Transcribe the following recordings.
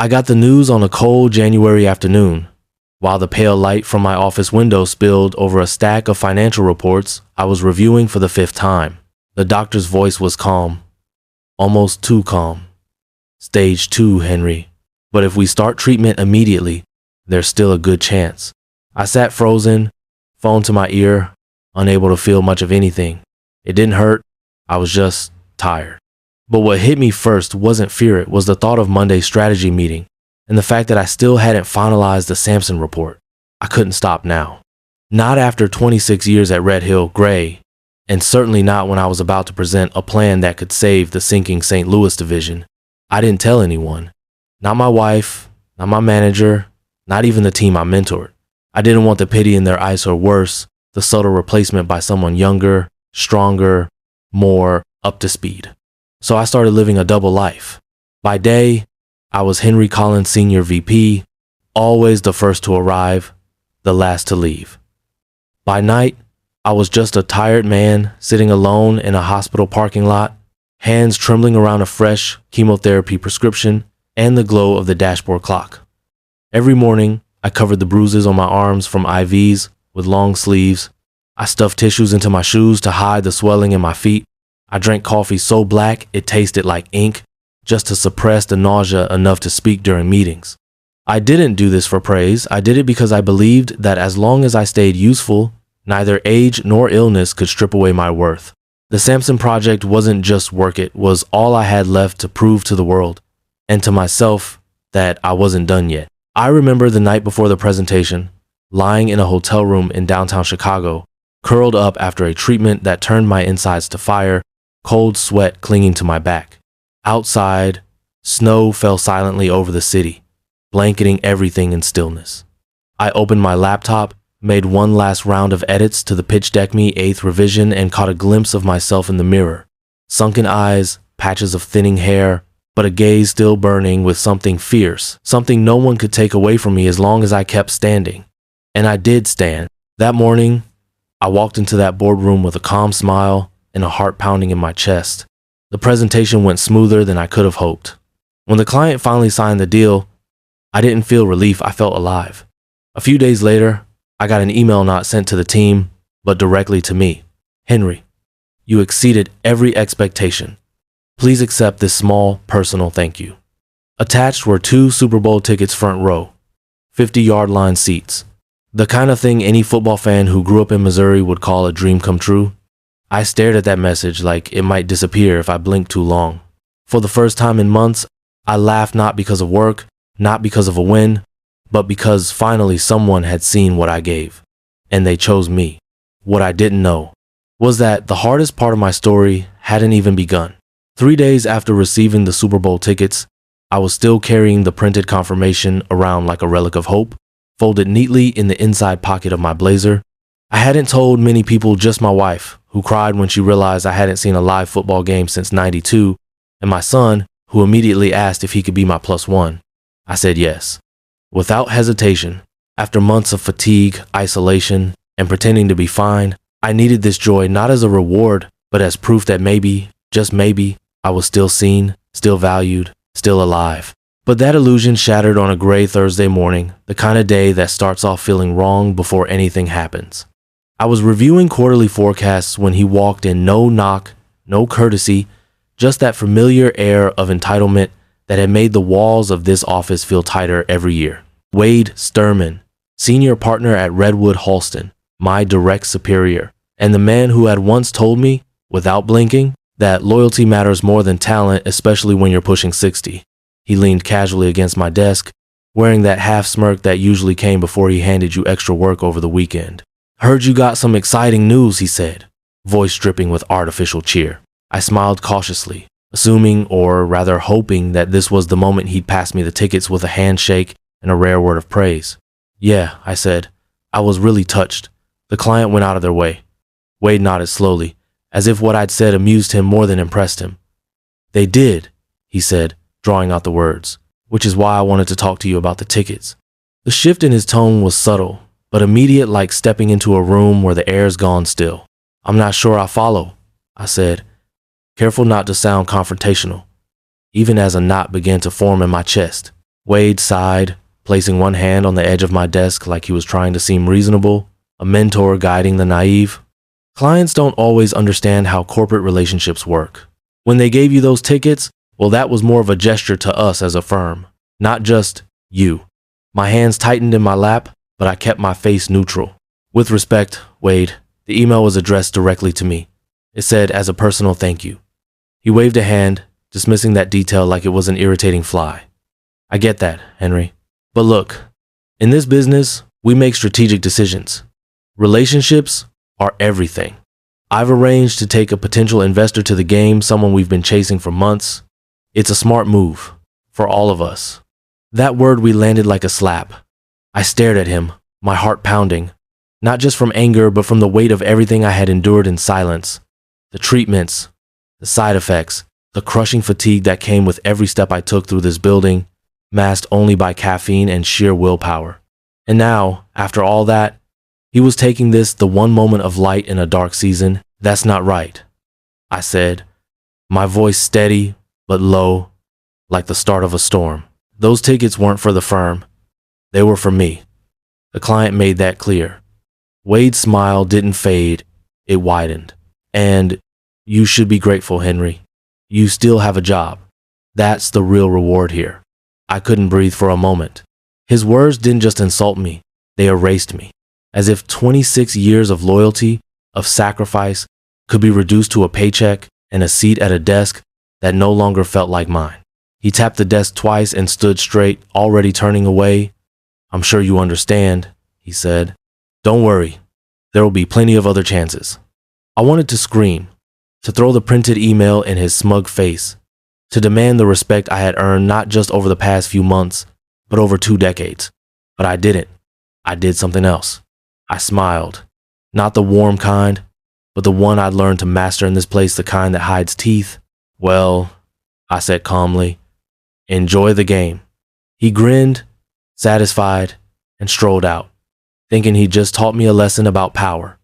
I got the news on a cold January afternoon. While the pale light from my office window spilled over a stack of financial reports I was reviewing for the 5th time. The doctor's voice was calm. Almost too calm. Stage 2, Henry. But if we start treatment immediately, there's still a good chance. I sat frozen, phone to my ear, unable to feel much of anything. It didn't hurt. I was just tired. But what hit me first wasn't fear, it was the thought of Monday's strategy meeting and the fact that I still hadn't finalized the Sampson report. I couldn't stop now. Not after 26 years at Red Hill Gray, and certainly not when I was about to present a plan that could save the sinking St. Louis division. I didn't tell anyone. Not my wife, not my manager, not even the team I mentored. I didn't want the pity in their eyes, or worse, the subtle replacement by someone younger, stronger, more up to speed. So I started living a double life. By day, I was Henry Collins Senior VP, always the first to arrive, the last to leave. By night, I was just a tired man sitting alone in a hospital parking lot, hands trembling around a fresh chemotherapy prescription and the glow of the dashboard clock. Every morning, I covered the bruises on my arms from IVs with long sleeves. I stuffed tissues into my shoes to hide the swelling in my feet. I drank coffee so black it tasted like ink, just to suppress the nausea enough to speak during meetings. I didn't do this for praise. I did it because I believed that as long as I stayed useful, neither age nor illness could strip away my worth. The Sampson Project wasn't just work, it was all I had left to prove to the world and to myself that I wasn't done yet. I remember the night before the presentation, lying in a hotel room in downtown Chicago, curled up after a treatment that turned my insides to fire, cold sweat clinging to my back. Outside, snow fell silently over the city, blanketing everything in stillness. I opened my laptop, made one last round of edits to the Pitch Deck Me 8th revision, and caught a glimpse of myself in the mirror. Sunken eyes, patches of thinning hair, but a gaze still burning with something fierce, something no one could take away from me as long as I kept standing. And I did stand. That morning, I walked into that boardroom with a calm smile and a heart pounding in my chest. The presentation went smoother than I could have hoped. When the client finally signed the deal, I didn't feel relief, I felt alive. A few days later, I got an email not sent to the team, but directly to me. Henry, you exceeded every expectation. Please accept this small, personal thank you. Attached were 2 Super Bowl tickets front row, 50-yard line seats. The kind of thing any football fan who grew up in Missouri would call a dream come true. I stared at that message like it might disappear if I blinked too long. For the first time in months, I laughed not because of work, not because of a win, but because finally someone had seen what I gave, and they chose me. What I didn't know was that the hardest part of my story hadn't even begun. 3 days after receiving the Super Bowl tickets, I was still carrying the printed confirmation around like a relic of hope, folded neatly in the inside pocket of my blazer. I hadn't told many people, just my wife, who cried when she realized I hadn't seen a live football game since '92, and my son, who immediately asked if he could be my +1. I said yes. Without hesitation, after months of fatigue, isolation, and pretending to be fine, I needed this joy not as a reward, but as proof that maybe, just maybe, I was still seen, still valued, still alive. But that illusion shattered on a gray Thursday morning, the kind of day that starts off feeling wrong before anything happens. I was reviewing quarterly forecasts when he walked in, no knock, no courtesy, just that familiar air of entitlement that had made the walls of this office feel tighter every year. Wade Sturman, senior partner at Redwood Halston, my direct superior, and the man who had once told me, without blinking, that loyalty matters more than talent, especially when you're pushing 60. He leaned casually against my desk, wearing that half smirk that usually came before he handed you extra work over the weekend. "Heard you got some exciting news," he said, voice dripping with artificial cheer. I smiled cautiously, assuming, or rather hoping, that this was the moment he'd pass me the tickets with a handshake and a rare word of praise. "Yeah," I said. I was really touched. The client went out of their way. Wade nodded slowly, as if what I'd said amused him more than impressed him. "They did," he said, drawing out the words, "which is why I wanted to talk to you about the tickets." The shift in his tone was subtle, but immediate, like stepping into a room where the air's gone still. "I'm not sure I follow," I said, careful not to sound confrontational, even as a knot began to form in my chest. Wade sighed, placing one hand on the edge of my desk like he was trying to seem reasonable, a mentor guiding the naive. Clients don't always understand how corporate relationships work. When they gave you those tickets, well, that was more of a gesture to us as a firm, not just you. My hands tightened in my lap, but I kept my face neutral. With respect, Wade, the email was addressed directly to me. It said, as a personal thank you. He waved a hand, dismissing that detail like it was an irritating fly. I get that, Henry. But look, in this business, we make strategic decisions. Relationships are everything. I've arranged to take a potential investor to the game, someone we've been chasing for months. It's a smart move for all of us. That word we landed like a slap. I stared at him, my heart pounding, not just from anger, but from the weight of everything I had endured in silence. The treatments, the side effects, the crushing fatigue that came with every step I took through this building, masked only by caffeine and sheer willpower. And now, after all that, he was taking this, the one moment of light in a dark season. That's not right, I said, my voice steady but low, like the start of a storm. Those tickets weren't for the firm. They were for me. The client made that clear. Wade's smile didn't fade. It widened. And you should be grateful, Henry. You still have a job. That's the real reward here. I couldn't breathe for a moment. His words didn't just insult me. They erased me. As if 26 years of loyalty, of sacrifice, could be reduced to a paycheck and a seat at a desk that no longer felt like mine. He tapped the desk twice and stood straight, already turning away. I'm sure you understand, he said. Don't worry. There will be plenty of other chances. I wanted to scream, to throw the printed email in his smug face, to demand the respect I had earned not just over the past few months, but over 2 decades. But I didn't. I did something else. I smiled. Not the warm kind, but the one I'd learned to master in this place, the kind that hides teeth. Well, I said calmly, enjoy the game. He grinned, satisfied, and strolled out, thinking he just taught me a lesson about power.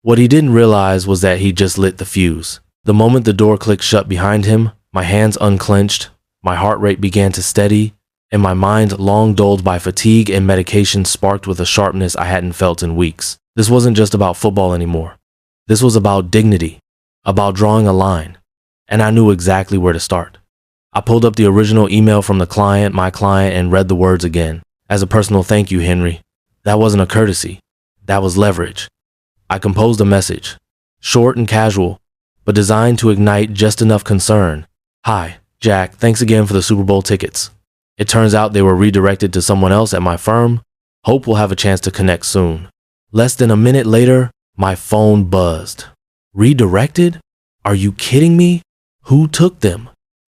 What he didn't realize was that he just lit the fuse. The moment the door clicked shut behind him, my hands unclenched, my heart rate began to steady, and my mind, long dulled by fatigue and medication, sparked with a sharpness I hadn't felt in weeks. This wasn't just about football anymore. This was about dignity, about drawing a line, and I knew exactly where to start. I pulled up the original email from my client, and read the words again. As a personal thank you, Henry. That wasn't a courtesy. That was leverage. I composed a message, short and casual, but designed to ignite just enough concern. Hi, Jack, thanks again for the Super Bowl tickets. It turns out they were redirected to someone else at my firm. Hope we'll have a chance to connect soon. Less than a minute later, my phone buzzed. Redirected? Are you kidding me? Who took them?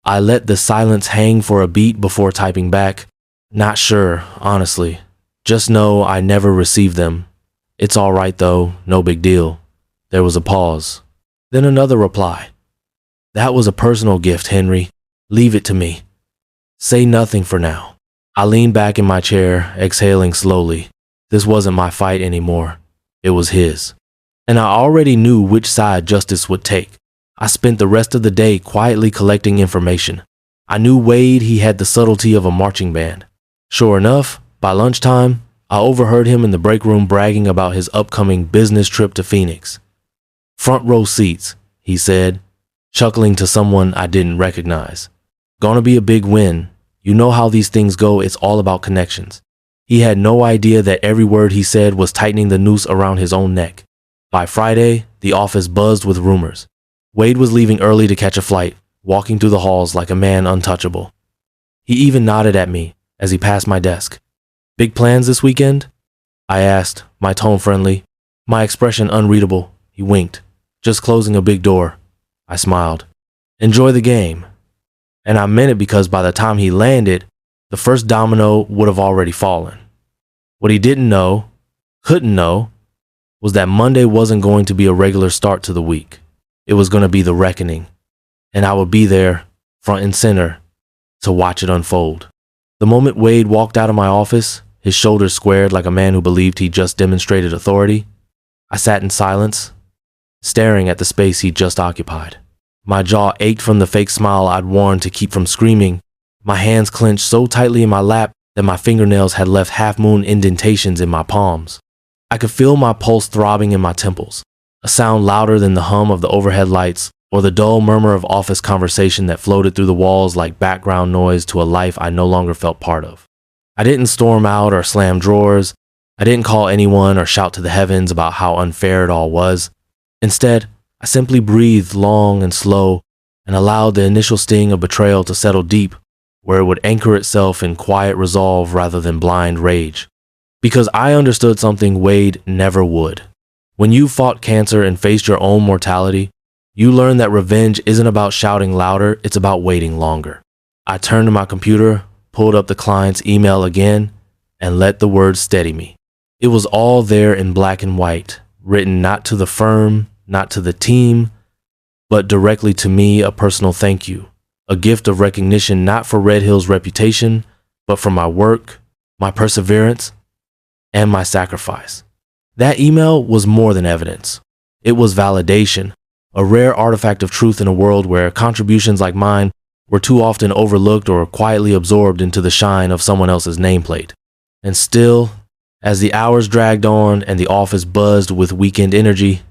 I let the silence hang for a beat before typing back. Not sure, honestly. Just know I never received them. It's all right though, no big deal. There was a pause. Then another reply. That was a personal gift, Henry. Leave it to me. Say nothing for now. I leaned back in my chair, exhaling slowly. This wasn't my fight anymore. It was his. And I already knew which side justice would take. I spent the rest of the day quietly collecting information. I knew Wade, he had the subtlety of a marching band. Sure enough, by lunchtime, I overheard him in the break room bragging about his upcoming business trip to Phoenix. Front row seats, he said, chuckling to someone I didn't recognize. Gonna be a big win. You know how these things go, it's all about connections. He had no idea that every word he said was tightening the noose around his own neck. By Friday, the office buzzed with rumors. Wade was leaving early to catch a flight, walking through the halls like a man untouchable. He even nodded at me as he passed my desk. Big plans this weekend? I asked, my tone friendly, my expression unreadable. He winked, just closing a big door. I smiled. Enjoy the game. And I meant it because by the time he landed, the first domino would have already fallen. What he didn't know, couldn't know, was that Monday wasn't going to be a regular start to the week. It was going to be the reckoning. And I would be there, front and center, to watch it unfold. The moment Wade walked out of my office, his shoulders squared like a man who believed he just demonstrated authority. I sat in silence, staring at the space he'd just occupied. My jaw ached from the fake smile I'd worn to keep from screaming, My hands clenched so tightly in my lap that my fingernails had left half-moon indentations in my palms. I could feel my pulse throbbing in my temples, a sound louder than the hum of the overhead lights or the dull murmur of office conversation that floated through the walls like background noise to a life I no longer felt part of. I didn't storm out or slam drawers. I didn't call anyone or shout to the heavens about how unfair it all was. Instead, I simply breathed long and slow and allowed the initial sting of betrayal to settle deep, where it would anchor itself in quiet resolve rather than blind rage. Because I understood something Wade never would. When you fought cancer and faced your own mortality, you learned that revenge isn't about shouting louder, it's about waiting longer. I turned to my computer, pulled up the client's email again, and let the words steady me. It was all there in black and white, written not to the firm, not to the team, but directly to me, a personal thank you, a gift of recognition not for Red Hill's reputation, but for my work, my perseverance, and my sacrifice. That email was more than evidence. It was validation, a rare artifact of truth in a world where contributions like mine were too often overlooked or quietly absorbed into the shine of someone else's nameplate. And still, as the hours dragged on and the office buzzed with weekend energy,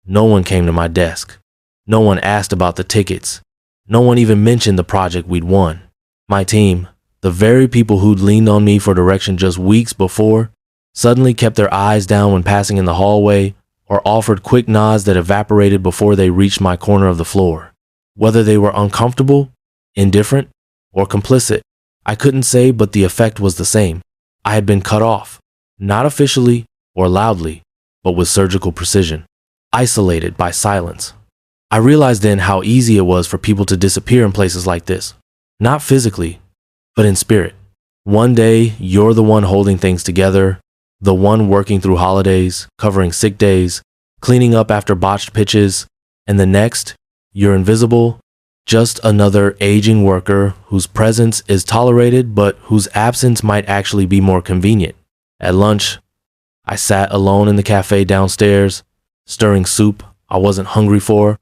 no one came to my desk. No one asked about the tickets. No one even mentioned the project we'd won. My team, the very people who'd leaned on me for direction just weeks before, suddenly kept their eyes down when passing in the hallway or offered quick nods that evaporated before they reached my corner of the floor. Whether they were uncomfortable, indifferent, or complicit, I couldn't say, but the effect was the same. I had been cut off, not officially or loudly, but with surgical precision, isolated by silence. I realized then how easy it was for people to disappear in places like this, not physically, but in spirit. One day, you're the one holding things together, the one working through holidays, covering sick days, cleaning up after botched pitches, and the next, you're invisible, just another aging worker whose presence is tolerated but whose absence might actually be more convenient. At lunch, I sat alone in the cafe downstairs, stirring soup I wasn't hungry for,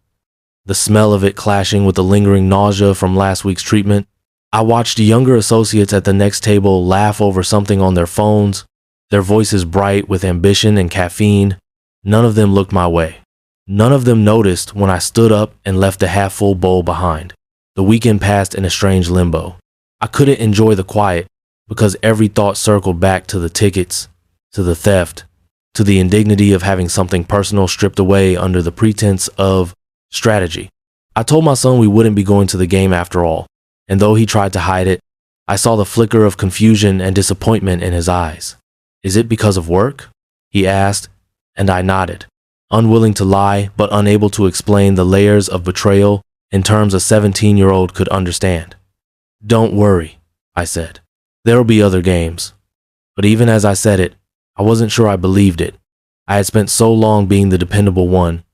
the smell of it clashing with the lingering nausea from last week's treatment. I watched younger associates at the next table laugh over something on their phones, their voices bright with ambition and caffeine. None of them looked my way. None of them noticed when I stood up and left the half-full bowl behind. The weekend passed in a strange limbo. I couldn't enjoy the quiet because every thought circled back to the tickets, to the theft, to the indignity of having something personal stripped away under the pretense of strategy. I told my son we wouldn't be going to the game after all, and though he tried to hide it, I saw the flicker of confusion and disappointment in his eyes. "Is it because of work?" he asked, and I nodded, unwilling to lie but unable to explain the layers of betrayal in terms a 17-year-old could understand. "Don't worry," I said. "There'll be other games." But even as I said it, I wasn't sure I believed it. I had spent so long being the dependable one,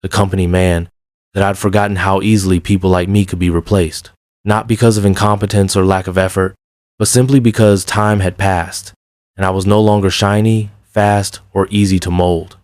the company man, that I'd forgotten how easily people like me could be replaced. Not because of incompetence or lack of effort, but simply because time had passed, and I was no longer shiny, fast, or easy to mold.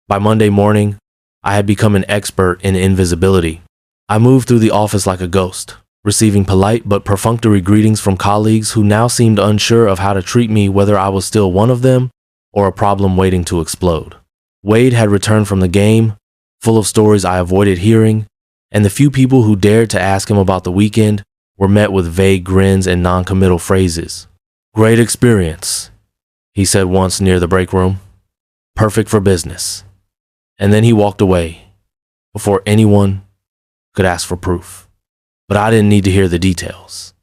By Monday morning, I had become an expert in invisibility. I moved through the office like a ghost, receiving polite but perfunctory greetings from colleagues who now seemed unsure of how to treat me, whether I was still one of them or a problem waiting to explode. Wade had returned from the game, full of stories I avoided hearing, and the few people who dared to ask him about the weekend were met with vague grins and non-committal phrases. "Great experience," he said once near the break room. "Perfect for business." And then he walked away, before anyone could ask for proof. But I didn't need to hear the details.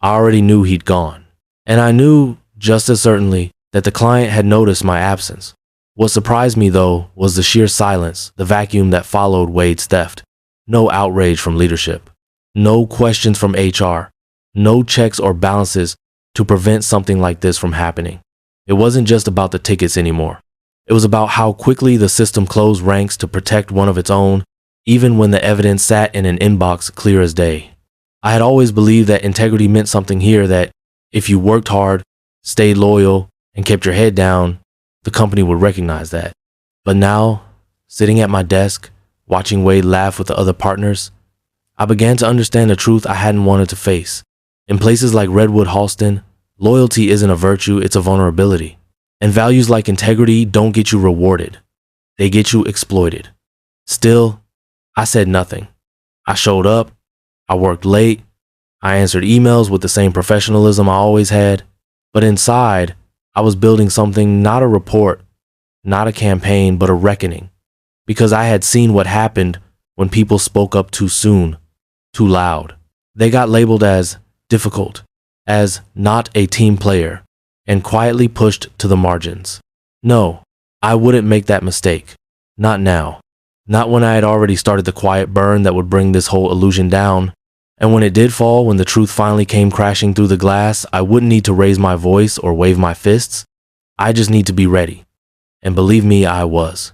I already knew he'd gone. And I knew, just as certainly, that the client had noticed my absence. What surprised me, though, was the sheer silence, the vacuum that followed Wade's theft. No outrage from leadership. No questions from HR. No checks or balances to prevent something like this from happening. It wasn't just about the tickets anymore. It was about how quickly the system closed ranks to protect one of its own, even when the evidence sat in an inbox clear as day. I had always believed that integrity meant something here, that if you worked hard, stayed loyal, and kept your head down, the company would recognize that. But now, sitting at my desk, watching Wade laugh with the other partners, I began to understand a truth I hadn't wanted to face. In places like Redwood Halston, loyalty isn't a virtue, it's a vulnerability. And values like integrity don't get you rewarded. They get you exploited. Still, I said nothing. I showed up. I worked late. I answered emails with the same professionalism I always had. But inside, I was building something, not a report, not a campaign, but a reckoning. Because I had seen what happened when people spoke up too soon, too loud. They got labeled as difficult, as not a team player, and quietly pushed to the margins. No, I wouldn't make that mistake. Not now. Not when I had already started the quiet burn that would bring this whole illusion down. And when it did fall, when the truth finally came crashing through the glass, I wouldn't need to raise my voice or wave my fists. I just need to be ready. And believe me, I was.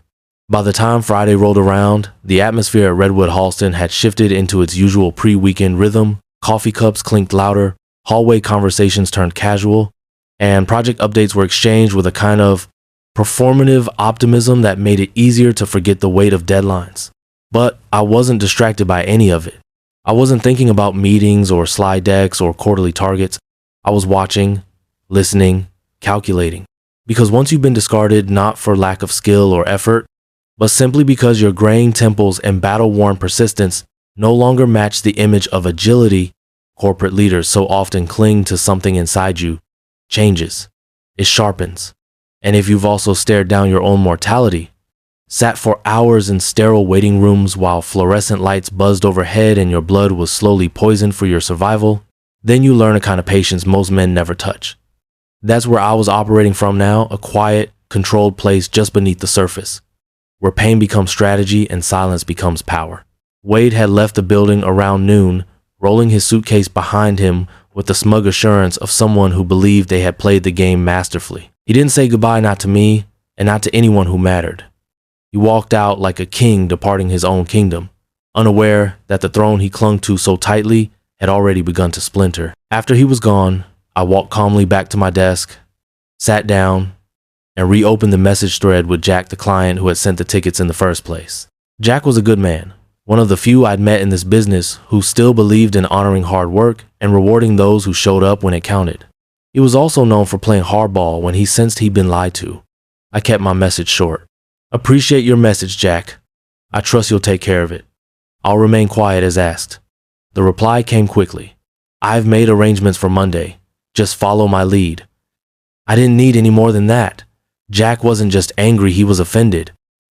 By the time Friday rolled around, the atmosphere at Redwood Halston had shifted into its usual pre-weekend rhythm. Coffee cups clinked louder, hallway conversations turned casual, and project updates were exchanged with a kind of performative optimism that made it easier to forget the weight of deadlines. But I wasn't distracted by any of it. I wasn't thinking about meetings or slide decks or quarterly targets. I was watching, listening, calculating. Because once you've been discarded not for lack of skill or effort, but simply because your graying temples and battle-worn persistence no longer match the image of agility corporate leaders so often cling to, something inside you changes. It sharpens. And if you've also stared down your own mortality, sat for hours in sterile waiting rooms while fluorescent lights buzzed overhead and your blood was slowly poisoned for your survival, then you learn a kind of patience most men never touch. That's where I was operating from now, a quiet, controlled place just beneath the surface, where pain becomes strategy and silence becomes power. Wade had left the building around noon, rolling his suitcase behind him with the smug assurance of someone who believed they had played the game masterfully. He didn't say goodbye, not to me, and not to anyone who mattered. He walked out like a king departing his own kingdom, unaware that the throne he clung to so tightly had already begun to splinter. After he was gone, I walked calmly back to my desk, sat down, and reopened the message thread with Jack, the client who had sent the tickets in the first place. Jack was a good man, one of the few I'd met in this business who still believed in honoring hard work and rewarding those who showed up when it counted. He was also known for playing hardball when he sensed he'd been lied to. I kept my message short. Appreciate your message, Jack. I trust you'll take care of it. I'll remain quiet as asked. The reply came quickly. I've made arrangements for Monday. Just follow my lead. I didn't need any more than that. Jack wasn't just angry, he was offended.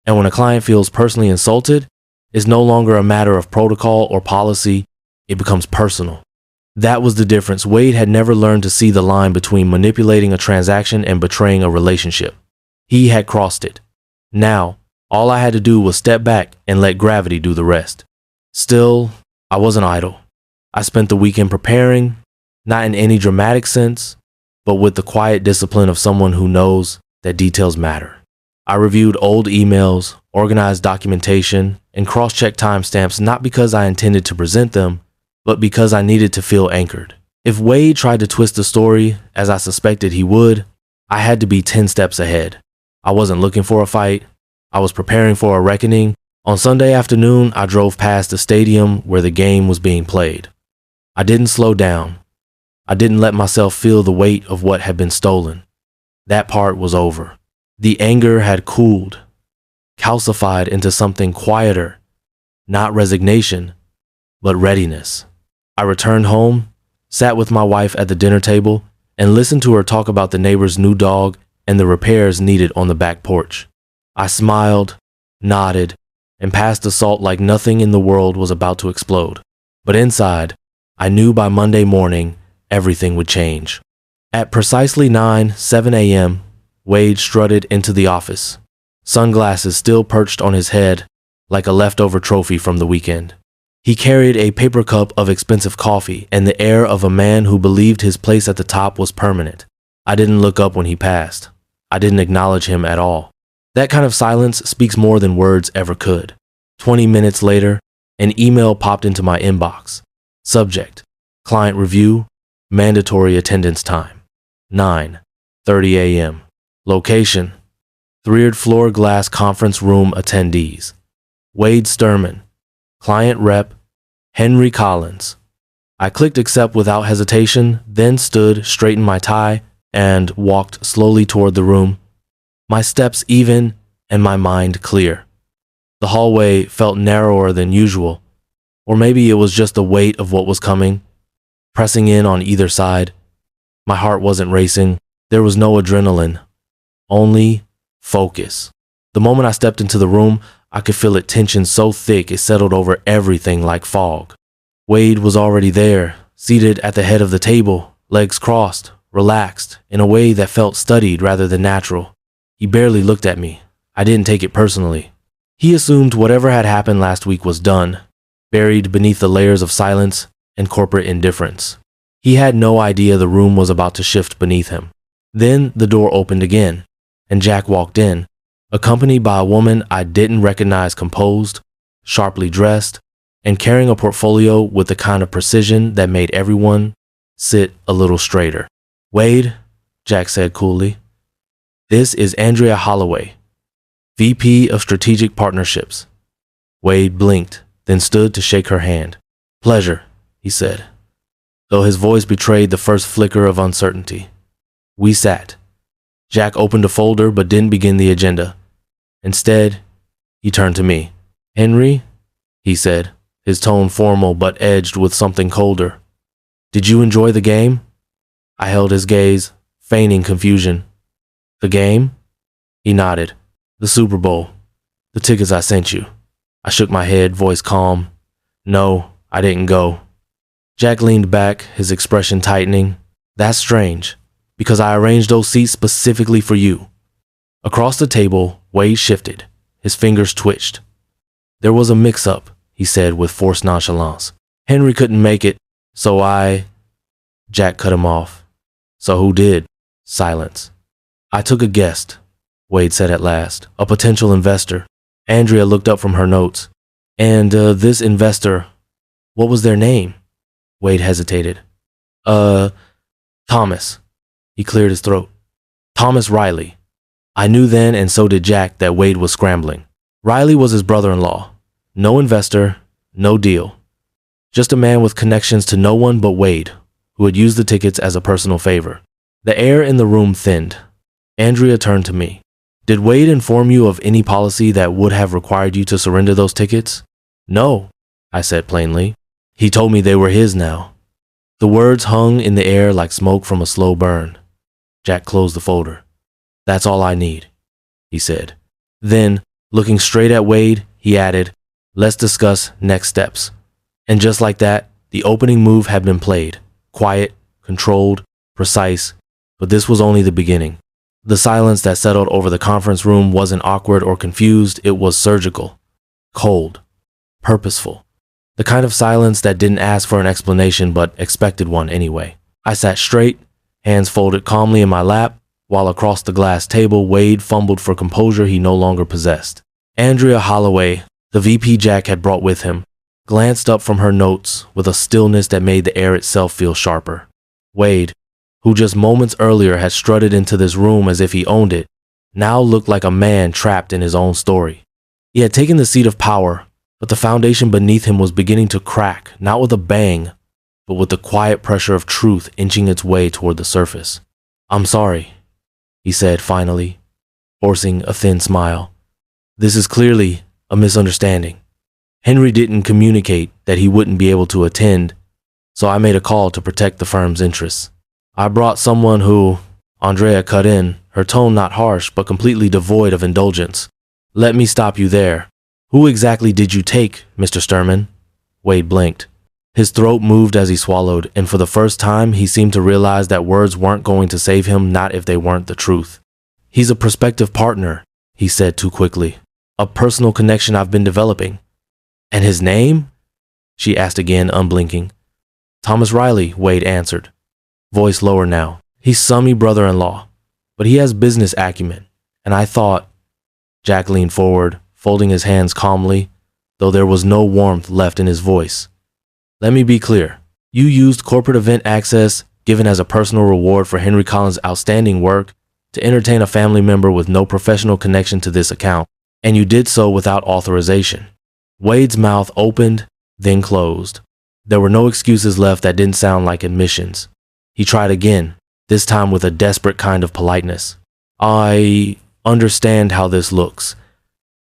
And when a client feels personally insulted, it's no longer a matter of protocol or policy, it becomes personal. That was the difference. Wade had never learned to see the line between manipulating a transaction and betraying a relationship. He had crossed it. Now, all I had to do was step back and let gravity do the rest. Still, I wasn't idle. I spent the weekend preparing, not in any dramatic sense, but with the quiet discipline of someone who knows that details matter. I reviewed old emails, organized documentation, and cross-checked timestamps not because I intended to present them, but because I needed to feel anchored. If Wade tried to twist the story, as I suspected he would, I had to be 10 steps ahead. I wasn't looking for a fight. I was preparing for a reckoning. On Sunday afternoon, I drove past the stadium where the game was being played. I didn't slow down. I didn't let myself feel the weight of what had been stolen. That part was over. The anger had cooled, calcified into something quieter, not resignation, but readiness. I returned home, sat with my wife at the dinner table, and listened to her talk about the neighbor's new dog and the repairs needed on the back porch. I smiled, nodded, and passed the salt like nothing in the world was about to explode. But inside, I knew by Monday morning, everything would change. At precisely 7 a.m., Wade strutted into the office, sunglasses still perched on his head like a leftover trophy from the weekend. He carried a paper cup of expensive coffee and the air of a man who believed his place at the top was permanent. I didn't look up when he passed. I didn't acknowledge him at all. That kind of silence speaks more than words ever could. 20 minutes later, an email popped into my inbox. Subject: client review, mandatory attendance time, 9:30 a.m. Location: 3rd floor glass conference room attendees. Wade Sturman, client rep, Henry Collins. I clicked accept without hesitation, then stood, straightened my tie, and walked slowly toward the room, my steps even and my mind clear. The hallway felt narrower than usual, or maybe it was just the weight of what was coming, pressing in on either side. My heart wasn't racing. There was no adrenaline, only focus. The moment I stepped into the room, I could feel it tension so thick it settled over everything like fog. Wade was already there, seated at the head of the table, legs crossed, relaxed, in a way that felt studied rather than natural. He barely looked at me. I didn't take it personally. He assumed whatever had happened last week was done, buried beneath the layers of silence and corporate indifference. He had no idea the room was about to shift beneath him. Then the door opened again, and Jack walked in, accompanied by a woman I didn't recognize, composed, sharply dressed, and carrying a portfolio with the kind of precision that made everyone sit a little straighter. "Wade," Jack said coolly, "this is Andrea Holloway, VP of Strategic Partnerships." Wade blinked, then stood to shake her hand. "Pleasure," he said, though his voice betrayed the first flicker of uncertainty. We sat. Jack opened a folder but didn't begin the agenda. Instead, he turned to me. "Henry," he said, his tone formal but edged with something colder. "Did you enjoy the game?" I held his gaze, feigning confusion. "The game?" He nodded. "The Super Bowl. The tickets I sent you." I shook my head, voice calm. "No, I didn't go." Jack leaned back, his expression tightening. "That's strange, because I arranged those seats specifically for you." Across the table, Wade shifted. His fingers twitched. "There was a mix-up," he said with forced nonchalance. "Henry couldn't make it, so I—" Jack cut him off. "So who did?" Silence. "I took a guest," Wade said at last. "A potential investor." Andrea looked up from her notes. "And this investor, what was their name?" Wade hesitated. Thomas." He cleared his throat. "Thomas Riley." I knew then, and so did Jack, that Wade was scrambling. Riley was his brother-in-law. No investor, no deal. Just a man with connections to no one but Wade, who had used the tickets as a personal favor. The air in the room thinned. Andrea turned to me. "Did Wade inform you of any policy that would have required you to surrender those tickets?" "No," I said plainly. "He told me they were his now." The words hung in the air like smoke from a slow burn. Jack closed the folder. "That's all I need," he said. Then, looking straight at Wade, he added, "Let's discuss next steps." And just like that, the opening move had been played. Quiet, controlled, precise, but this was only the beginning. The silence that settled over the conference room wasn't awkward or confused, it was surgical, cold, purposeful. The kind of silence that didn't ask for an explanation but expected one anyway. I sat straight, hands folded calmly in my lap, while across the glass table, Wade fumbled for composure he no longer possessed. Andrea Holloway, the VP Jack had brought with him, glanced up from her notes with a stillness that made the air itself feel sharper. Wade, who just moments earlier had strutted into this room as if he owned it, now looked like a man trapped in his own story. He had taken the seat of power, but the foundation beneath him was beginning to crack, not with a bang, but with the quiet pressure of truth inching its way toward the surface. "I'm sorry," he said finally, forcing a thin smile. "This is clearly a misunderstanding. Henry didn't communicate that he wouldn't be able to attend, so I made a call to protect the firm's interests. I brought someone who," Andrea cut in, her tone not harsh but completely devoid of indulgence. "Let me stop you there. Who exactly did you take, Mr. Sturman?" Wade blinked. His throat moved as he swallowed, and for the first time he seemed to realize that words weren't going to save him, not if they weren't the truth. "He's a prospective partner," he said too quickly. "A personal connection I've been developing." "And his name?" she asked again, unblinking. "Thomas Riley," Wade answered, voice lower now. "He's summy brother-in-law, but he has business acumen, and I thought—" Jack leaned forward, folding his hands calmly, though there was no warmth left in his voice. "Let me be clear. You used corporate event access, given as a personal reward for Henry Collins' outstanding work, to entertain a family member with no professional connection to this account, and you did so without authorization." Wade's mouth opened, then closed. There were no excuses left that didn't sound like admissions. He tried again, this time with a desperate kind of politeness. I understand how this looks,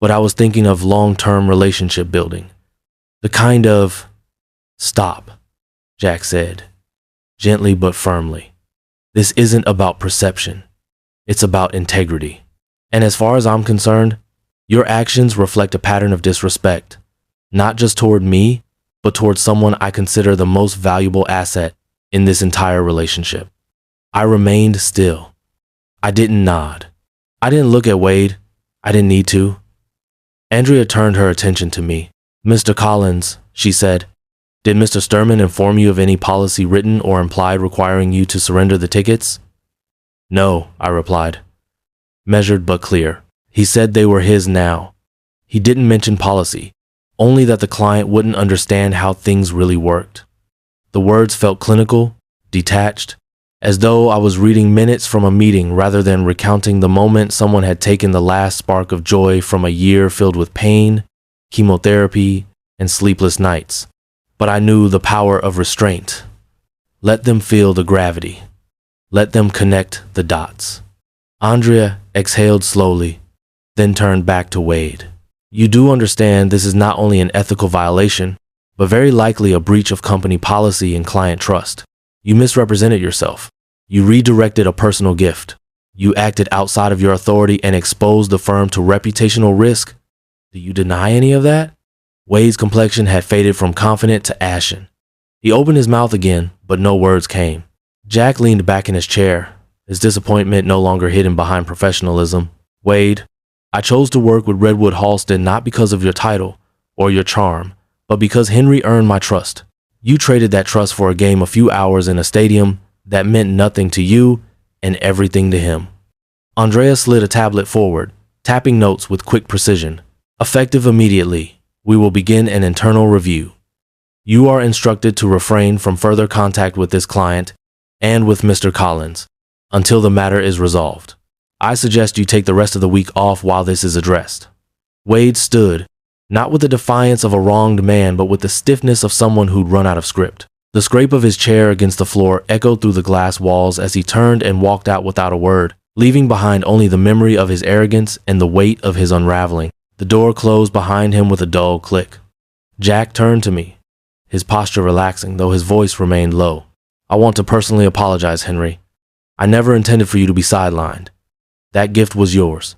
but I was thinking of long-term relationship building. The kind of... Stop, Jack said, gently but firmly. This isn't about perception. It's about integrity. And as far as I'm concerned, your actions reflect a pattern of disrespect, not just toward me, but toward someone I consider the most valuable asset in this entire relationship. I remained still. I didn't nod. I didn't look at Wade. I didn't need to. Andrea turned her attention to me. Mr. Collins, she said, did Mr. Sturman inform you of any policy written or implied requiring you to surrender the tickets? No, I replied. Measured but clear. He said they were his now. He didn't mention policy, only that the client wouldn't understand how things really worked. The words felt clinical, detached, as though I was reading minutes from a meeting rather than recounting the moment someone had taken the last spark of joy from a year filled with pain, chemotherapy, and sleepless nights. But I knew the power of restraint. Let them feel the gravity. Let them connect the dots. Andrea exhaled slowly, then turned back to Wade. You do understand this is not only an ethical violation, but very likely a breach of company policy and client trust. You misrepresented yourself. You redirected a personal gift. You acted outside of your authority and exposed the firm to reputational risk. Do you deny any of that? Wade's complexion had faded from confident to ashen. He opened his mouth again, but no words came. Jack leaned back in his chair, his disappointment no longer hidden behind professionalism. Wade, I chose to work with Redwood Halston not because of your title or your charm, but because Henry earned my trust. You traded that trust for a game a few hours in a stadium that meant nothing to you and everything to him. Andrea slid a tablet forward, tapping notes with quick precision. Effective immediately. We will begin an internal review. You are instructed to refrain from further contact with this client and with Mr. Collins until the matter is resolved. I suggest you take the rest of the week off while this is addressed. Wade stood, not with the defiance of a wronged man, but with the stiffness of someone who'd run out of script. The scrape of his chair against the floor echoed through the glass walls as he turned and walked out without a word, leaving behind only the memory of his arrogance and the weight of his unraveling. The door closed behind him with a dull click. Jack turned to me, his posture relaxing, though his voice remained low. I want to personally apologize, Henry. I never intended for you to be sidelined. That gift was yours,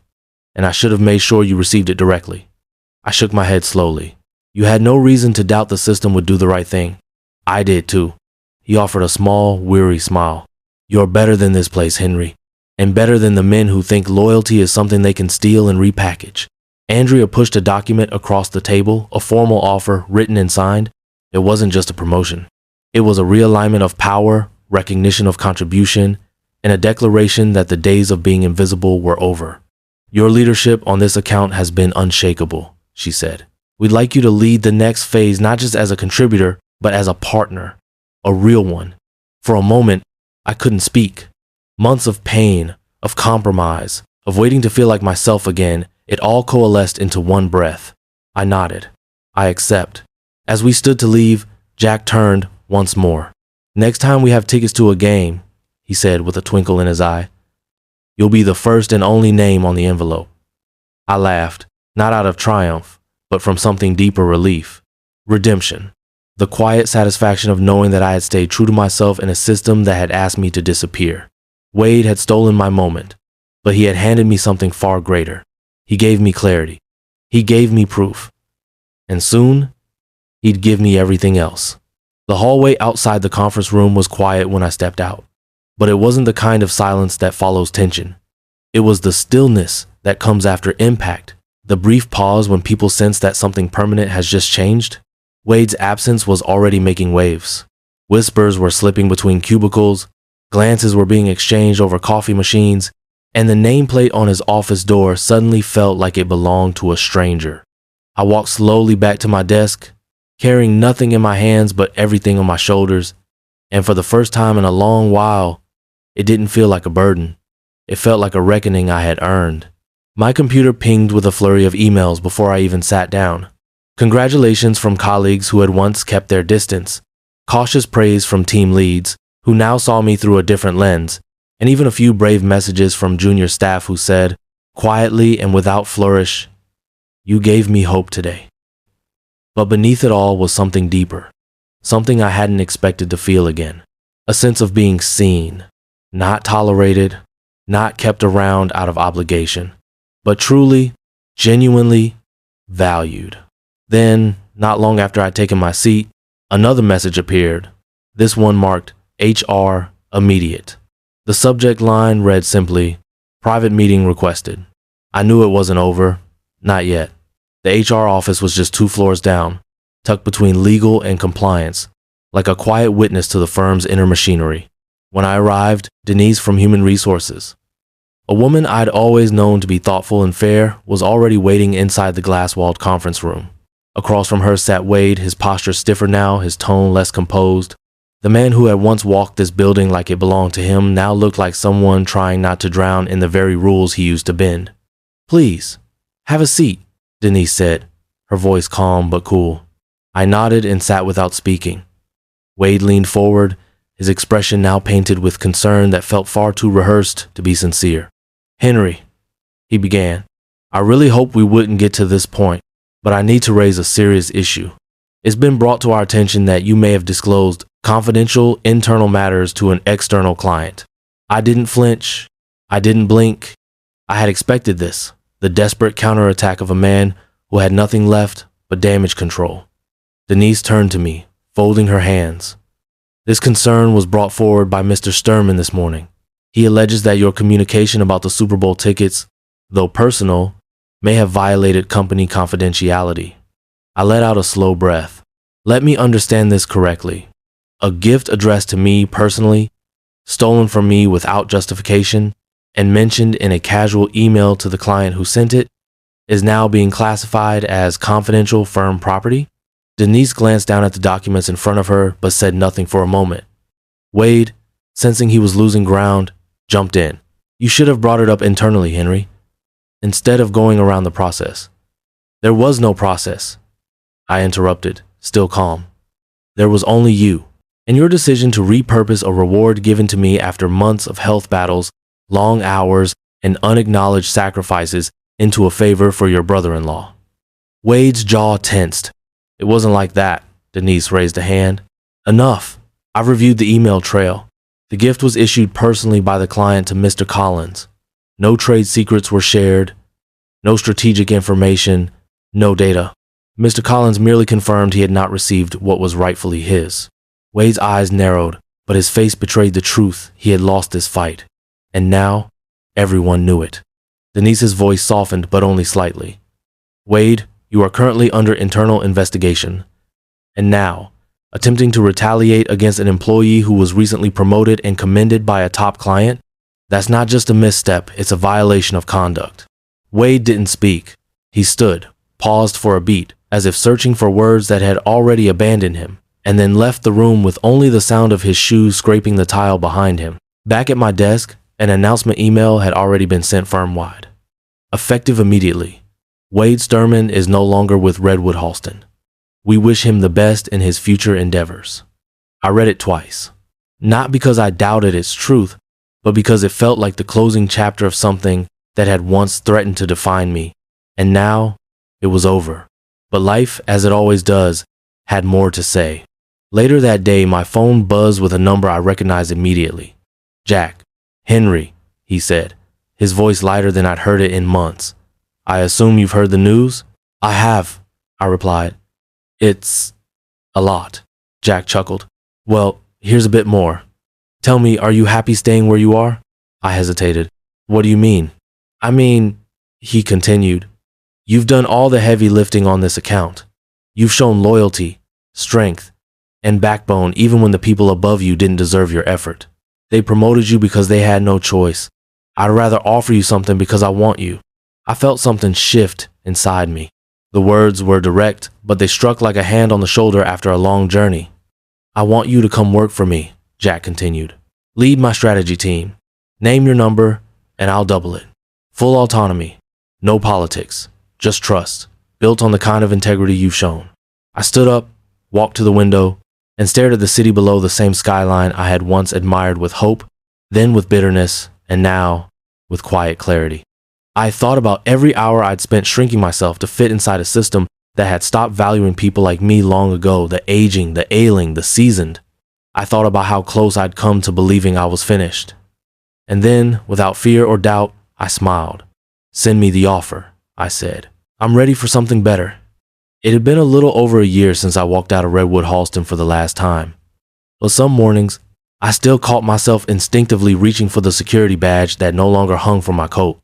and I should have made sure you received it directly. I shook my head slowly. You had no reason to doubt the system would do the right thing. I did too. He offered a small, weary smile. You're better than this place, Henry, and better than the men who think loyalty is something they can steal and repackage. Andrea pushed a document across the table, a formal offer written and signed. It wasn't just a promotion. It was a realignment of power, recognition of contribution, and a declaration that the days of being invisible were over. Your leadership on this account has been unshakable, she said. We'd like you to lead the next phase not just as a contributor, but as a partner, a real one. For a moment, I couldn't speak. Months of pain, of compromise, of waiting to feel like myself again, it all coalesced into one breath. I nodded. I accept. As we stood to leave, Jack turned once more. Next time we have tickets to a game, he said with a twinkle in his eye, you'll be the first and only name on the envelope. I laughed, not out of triumph, but from something deeper relief. Redemption. The quiet satisfaction of knowing that I had stayed true to myself in a system that had asked me to disappear. Wade had stolen my moment, but he had handed me something far greater. He gave me clarity. He gave me proof. And soon, he'd give me everything else. The hallway outside the conference room was quiet when I stepped out, but it wasn't the kind of silence that follows tension. It was the stillness that comes after impact, the brief pause when people sense that something permanent has just changed. Wade's absence was already making waves. Whispers were slipping between cubicles, glances were being exchanged over coffee machines, and the nameplate on his office door suddenly felt like it belonged to a stranger. I walked slowly back to my desk, carrying nothing in my hands but everything on my shoulders, and for the first time in a long while, it didn't feel like a burden. It felt like a reckoning I had earned. My computer pinged with a flurry of emails before I even sat down. Congratulations from colleagues who had once kept their distance, Cautious praise from team leads, who now saw me through a different lens, and even a few brave messages from junior staff who said, quietly and without flourish, "You gave me hope today." But beneath it all was something deeper, something I hadn't expected to feel again. A sense of being seen, not tolerated, not kept around out of obligation, but truly, genuinely valued. Then, not long after I'd taken my seat, another message appeared, this one marked HR Immediate. The subject line read simply, "Private meeting requested." I knew it wasn't over, not yet. The HR office was just 2 floors down, tucked between legal and compliance, like a quiet witness to the firm's inner machinery. When I arrived, Denise from Human Resources, a woman I'd always known to be thoughtful and fair, was already waiting inside the glass-walled conference room. Across from her sat Wade, his posture stiffer now, his tone less composed. The man who had once walked this building like it belonged to him now looked like someone trying not to drown in the very rules he used to bend. "Please, have a seat," Denise said, her voice calm but cool. I nodded and sat without speaking. Wade leaned forward, his expression now painted with concern that felt far too rehearsed to be sincere. "Henry," he began, "I really hoped we wouldn't get to this point, but I need to raise a serious issue. It's been brought to our attention that you may have disclosed confidential internal matters to an external client." I didn't flinch. I didn't blink. I had expected this, the desperate counterattack of a man who had nothing left but damage control. Denise turned to me, folding her hands. "This concern was brought forward by Mr. Sturman this morning. He alleges that your communication about the Super Bowl tickets, though personal, may have violated company confidentiality." I let out a slow breath. Let me understand this correctly. A gift addressed to me personally, stolen from me without justification, and mentioned in a casual email to the client who sent it, is now being classified as confidential firm property? Denise glanced down at the documents in front of her, but said nothing for a moment. Wade, sensing he was losing ground, jumped in. "You should have brought it up internally, Henry, instead of going around the process." "There was no process," I interrupted, still calm. "There was only you, and your decision to repurpose a reward given to me after months of health battles, long hours, and unacknowledged sacrifices into a favor for your brother-in-law." Wade's jaw tensed. "It wasn't like that." Denise raised a hand. "Enough. I've reviewed the email trail. The gift was issued personally by the client to Mr. Collins. No trade secrets were shared, no strategic information, no data. Mr. Collins merely confirmed he had not received what was rightfully his." Wade's eyes narrowed, but his face betrayed the truth. He had lost this fight. And now, everyone knew it. Denise's voice softened, but only slightly. "Wade, you are currently under internal investigation. And now, attempting to retaliate against an employee who was recently promoted and commended by a top client? That's not just a misstep, it's a violation of conduct." Wade didn't speak. He stood, paused for a beat, as if searching for words that had already abandoned him, and then left the room with only the sound of his shoes scraping the tile behind him. Back at my desk, an announcement email had already been sent firm-wide. Effective immediately. Wade Sturman is no longer with Redwood Halston. We wish him the best in his future endeavors. I read it twice. Not because I doubted its truth, but because it felt like the closing chapter of something that had once threatened to define me. And now, it was over. But life, as it always does, had more to say. Later that day, my phone buzzed with a number I recognized immediately. "Jack." "Henry," he said, his voice lighter than I'd heard it in months. "I assume you've heard the news?" "I have," I replied. "It's a lot," Jack chuckled. "Well, here's a bit more. Tell me, are you happy staying where you are?" I hesitated. "What do you mean?" "I mean," he continued, "you've done all the heavy lifting on this account. You've shown loyalty, strength, and backbone even when the people above you didn't deserve your effort. They promoted you because they had no choice. I'd rather offer you something because I want you." I felt something shift inside me. The words were direct, but they struck like a hand on the shoulder after a long journey. "I want you to come work for me," Jack continued. "Lead my strategy team. Name your number, and I'll double it. Full autonomy. No politics. Just trust, built on the kind of integrity you've shown." I stood up, walked to the window, and stared at the city below, the same skyline I had once admired with hope, then with bitterness, and now with quiet clarity. I thought about every hour I'd spent shrinking myself to fit inside a system that had stopped valuing people like me long ago, the aging, the ailing, the seasoned. I thought about how close I'd come to believing I was finished. And then, without fear or doubt, I smiled. "Send me the offer," I said. "I'm ready for something better." It had been a little over a year since I walked out of Redwood Halston for the last time. But some mornings, I still caught myself instinctively reaching for the security badge that no longer hung from my coat.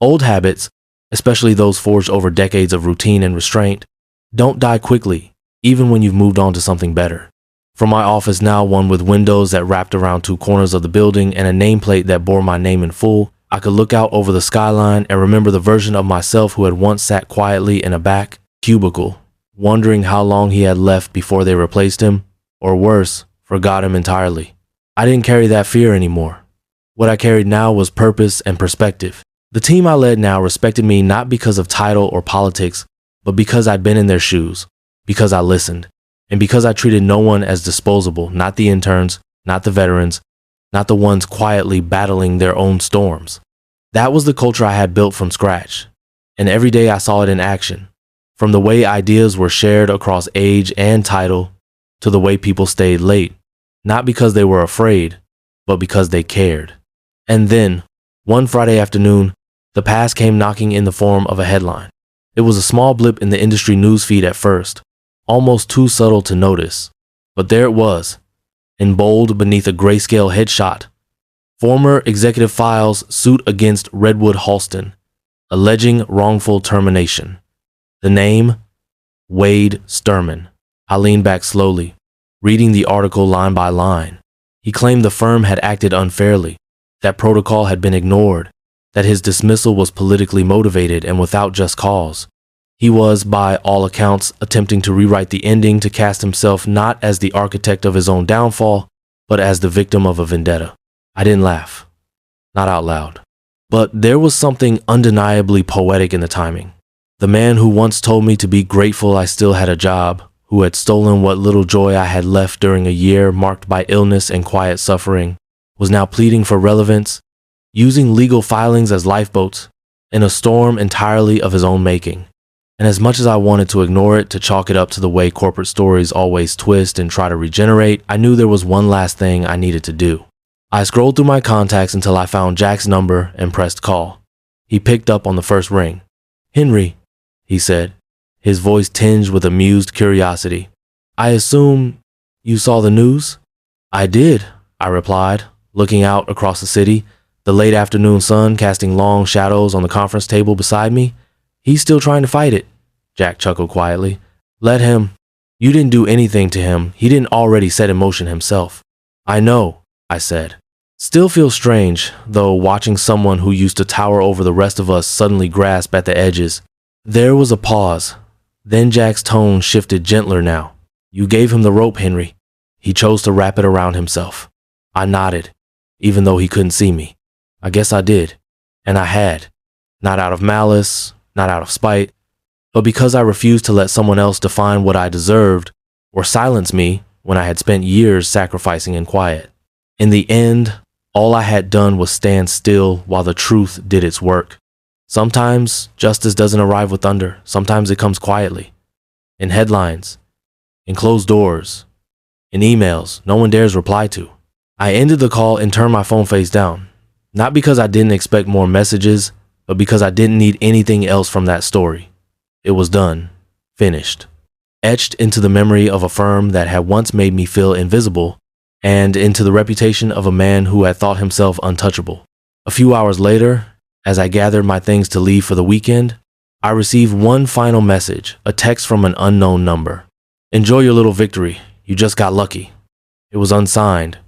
Old habits, especially those forged over decades of routine and restraint, don't die quickly, even when you've moved on to something better. From my office now, one with windows that wrapped around two corners of the building and a nameplate that bore my name in full, I could look out over the skyline and remember the version of myself who had once sat quietly in a back cubicle, wondering how long he had left before they replaced him, or worse, forgot him entirely. I didn't carry that fear anymore. What I carried now was purpose and perspective. The team I led now respected me not because of title or politics, but because I'd been in their shoes, because I listened, and because I treated no one as disposable, not the interns, not the veterans, not the ones quietly battling their own storms. That was the culture I had built from scratch, and every day I saw it in action, from the way ideas were shared across age and title to the way people stayed late, not because they were afraid, but because they cared. And then, one Friday afternoon, the past came knocking in the form of a headline. It was a small blip in the industry newsfeed at first, almost too subtle to notice. But there it was, in bold beneath a grayscale headshot. Former executive files suit against Redwood Halston, alleging wrongful termination. The name, Wade Sturman. I leaned back slowly, reading the article line by line. He claimed the firm had acted unfairly, that protocol had been ignored, that his dismissal was politically motivated and without just cause. He was, by all accounts, attempting to rewrite the ending to cast himself not as the architect of his own downfall, but as the victim of a vendetta. I didn't laugh. Not out loud. But there was something undeniably poetic in the timing. The man who once told me to be grateful I still had a job, who had stolen what little joy I had left during a year marked by illness and quiet suffering, was now pleading for relevance, using legal filings as lifeboats, in a storm entirely of his own making. And as much as I wanted to ignore it, to chalk it up to the way corporate stories always twist and try to regenerate, I knew there was one last thing I needed to do. I scrolled through my contacts until I found Jack's number and pressed call. He picked up on the first ring. "Henry," he said, his voice tinged with amused curiosity. "I assume you saw the news?" "I did," I replied, looking out across the city, the late afternoon sun casting long shadows on the conference table beside me. "He's still trying to fight it," Jack chuckled quietly. "Let him. You didn't do anything to him. He didn't already set in motion himself." "I know," I said. Still feels strange, though, watching someone who used to tower over the rest of us suddenly grasp at the edges. There was a pause. Then Jack's tone shifted gentler now. "You gave him the rope, Henry. He chose to wrap it around himself." I nodded, even though he couldn't see me. I guess I did. And I had. Not out of malice, not out of spite, but because I refused to let someone else define what I deserved or silence me when I had spent years sacrificing in quiet. In the end, all I had done was stand still while the truth did its work. Sometimes justice doesn't arrive with thunder. Sometimes it comes quietly. In headlines, in closed doors, in emails no one dares reply to. I ended the call and turned my phone face down. Not because I didn't expect more messages, but because I didn't need anything else from that story. It was done. Finished. Etched into the memory of a firm that had once made me feel invisible, and into the reputation of a man who had thought himself untouchable. A few hours later, as I gathered my things to leave for the weekend, I received one final message, a text from an unknown number. "Enjoy your little victory. You just got lucky." It was unsigned,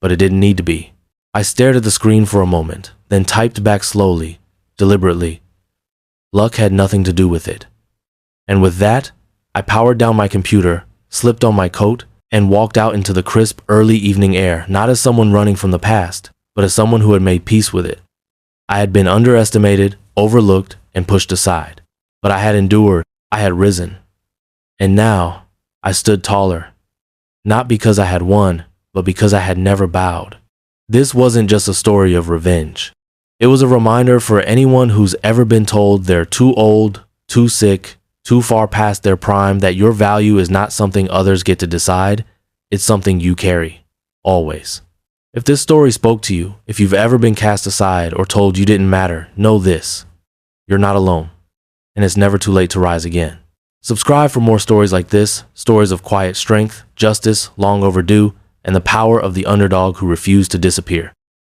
but it didn't need to be. I stared at the screen for a moment, then typed back slowly, deliberately. Luck had nothing to do with it. And with that, I powered down my computer, slipped on my coat, and walked out into the crisp, early evening air, not as someone running from the past, but as someone who had made peace with it. I had been underestimated, overlooked, and pushed aside. But I had endured. I had risen. And now, I stood taller. not because I had won, but because I had never bowed. This wasn't just a story of revenge. It was a reminder for anyone who's ever been told they're too old, too sick, too far past their prime that your value is not something others get to decide, it's something you carry, always. If this story spoke to you, if you've ever been cast aside or told you didn't matter, know this: you're not alone, and it's never too late to rise again. Subscribe for more stories like this, stories of quiet strength, justice long overdue, and the power of the underdog who refused to disappear.